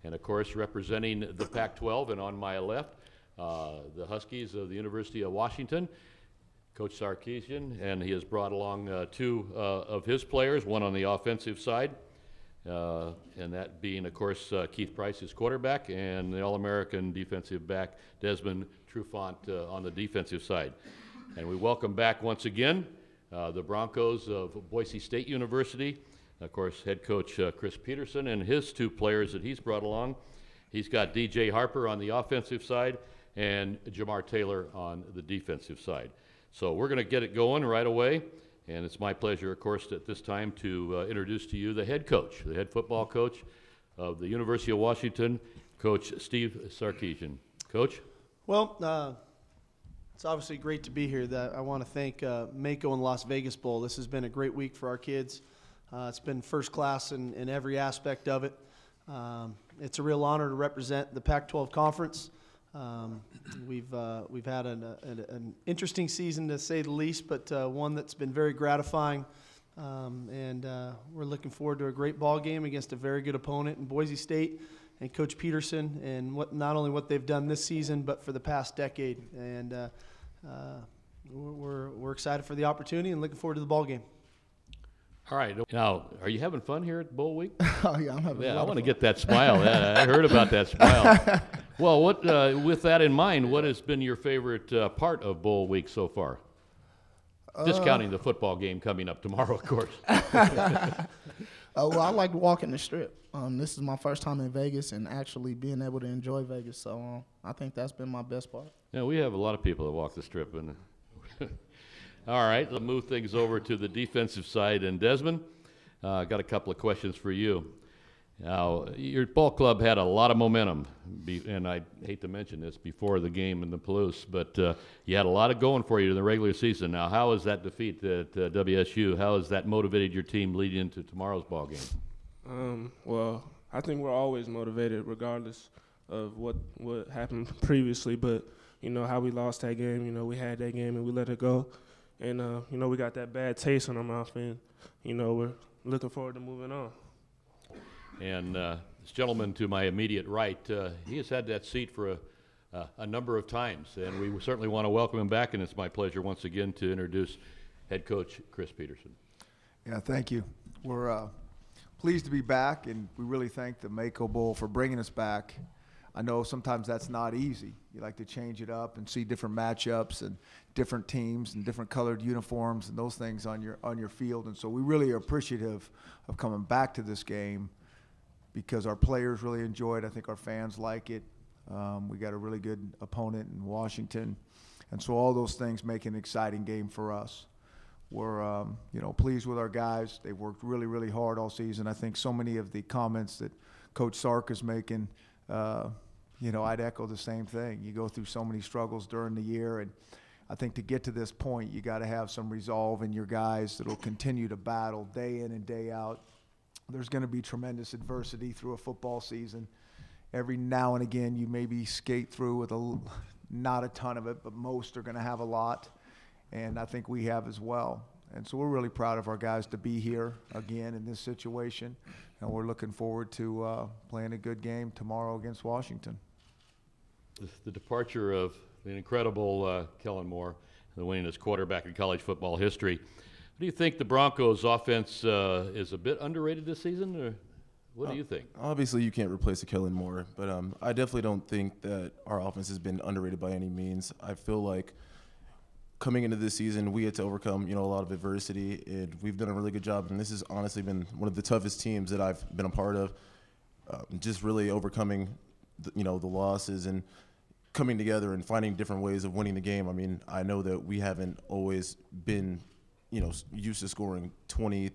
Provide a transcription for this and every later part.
And of course, representing the Pac-12 and on my left, the Huskies of the University of Washington, Coach Sarkisian, and he has brought along two of his players, one on the offensive side, and that being, of course, Keith Price, his quarterback, and the All-American defensive back, Desmond Trufant, on the defensive side. And we welcome back once again the Broncos of Boise State University, of course, head coach Chris Peterson and his two players that he's brought along. He's got DJ Harper on the offensive side and Jamar Taylor on the defensive side. So we're going to get it going right away, and it's my pleasure, of course, at this time to introduce to you the head coach, the head football coach of the University of Washington, Coach Steve Sarkisian. Coach? Well, it's obviously great to be here. I want to thank MAACO and Las Vegas Bowl. This has been a great week for our kids. It's been first class in every aspect of it. It's a real honor to represent the Pac-12 Conference. We've had an interesting season, to say the least, but one that's been very gratifying. And we're looking forward to a great ball game against a very good opponent in Boise State and Coach Peterson, and not only what they've done this season, but for the past decade. And we're excited for the opportunity and looking forward to the ball game. All right. Now, are you having fun here at Bowl Week? Oh, yeah, I'm having fun. I want to get that smile. I heard about that smile. Well, with that in mind, what has been your favorite part of Bowl Week so far? Discounting the football game coming up tomorrow, of course. Well, I like walking the Strip. This is my first time in Vegas and actually being able to enjoy Vegas. So I think that's been my best part. Yeah, we have a lot of people that walk the Strip. All right, let's move things over to the defensive side. And Desmond, got a couple of questions for you. Now, your ball club had a lot of momentum, and I hate to mention this, before the game in the Palouse, but you had a lot of going for you in the regular season. Now, how has that defeat at WSU, how has that motivated your team leading into tomorrow's ball game? Well, I think we're always motivated regardless of what happened previously, but, how we lost that game, we had that game and we let it go. And, we got that bad taste in our mouth, and, we're looking forward to moving on. And this gentleman to my immediate right, he has had that seat for a number of times, and we certainly want to welcome him back, and it's my pleasure once again to introduce head coach Chris Peterson. Yeah, thank you. We're pleased to be back, and we really thank the MAACO Bowl for bringing us back. I know sometimes that's not easy. You like to change it up and see different matchups and different teams and different colored uniforms and those things on your field, and so we really are appreciative of coming back to this game because our players really enjoy it. I think our fans like it. We got a really good opponent in Washington, and so all those things make an exciting game for us. We're pleased with our guys. They've worked really, really hard all season. I think so many of the comments that Coach Sark is making, I'd echo the same thing. You go through so many struggles during the year, and I think to get to this point, you got to have some resolve in your guys that will continue to battle day in and day out. There's going to be tremendous adversity through a football season. Every now and again, you maybe skate through with not a ton of it, but most are going to have a lot, and I think we have as well. And so we're really proud of our guys to be here again in this situation, and we're looking forward to playing a good game tomorrow against Washington. The departure of the incredible Kellen Moore, the winningest quarterback in college football history. Do you think the Broncos' offense is a bit underrated this season, or what do you think? Obviously, you can't replace a Kellen Moore, but I definitely don't think that our offense has been underrated by any means. I feel like coming into this season, we had to overcome, a lot of adversity, and we've done a really good job. And this has honestly been one of the toughest teams that I've been a part of. Just really overcoming, the losses and coming together and finding different ways of winning the game. I mean, I know that we haven't always been used to scoring 20,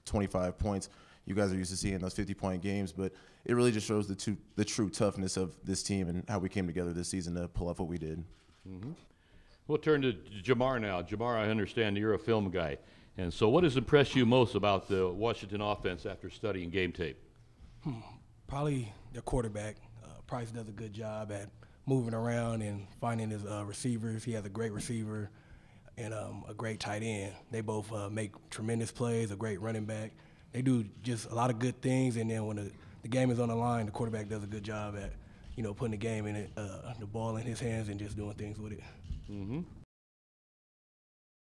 25 points. You guys are used to seeing those 50-point games, but it really just shows the true toughness of this team and how we came together this season to pull off what we did. Mm-hmm. We'll turn to Jamar now. Jamar, I understand you're a film guy, and so what has impressed you most about the Washington offense after studying game tape? Probably their quarterback. Price does a good job at moving around and finding his receivers. He has a great receiver and a great tight end. They both make tremendous plays, a great running back. They do just a lot of good things, and then when the game is on the line, the quarterback does a good job at, putting the game in it, the ball in his hands and just doing things with it.